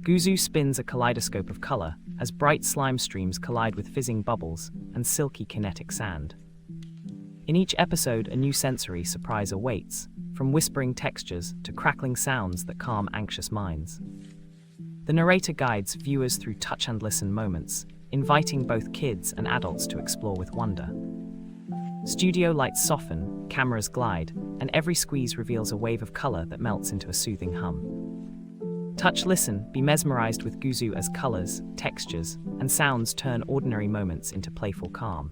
GooZoo spins a kaleidoscope of color as bright slime streams collide with fizzing bubbles and silky kinetic sand. In each episode, a new sensory surprise awaits, from whispering textures to crackling sounds that calm anxious minds. The narrator guides viewers through touch and listen moments, inviting both kids and adults to explore with wonder. Studio lights soften, cameras glide, and every squeeze reveals a wave of color that melts into a soothing hum. Touch, listen, be mesmerized with GooZoo as colors, textures, and sounds turn ordinary moments into playful calm.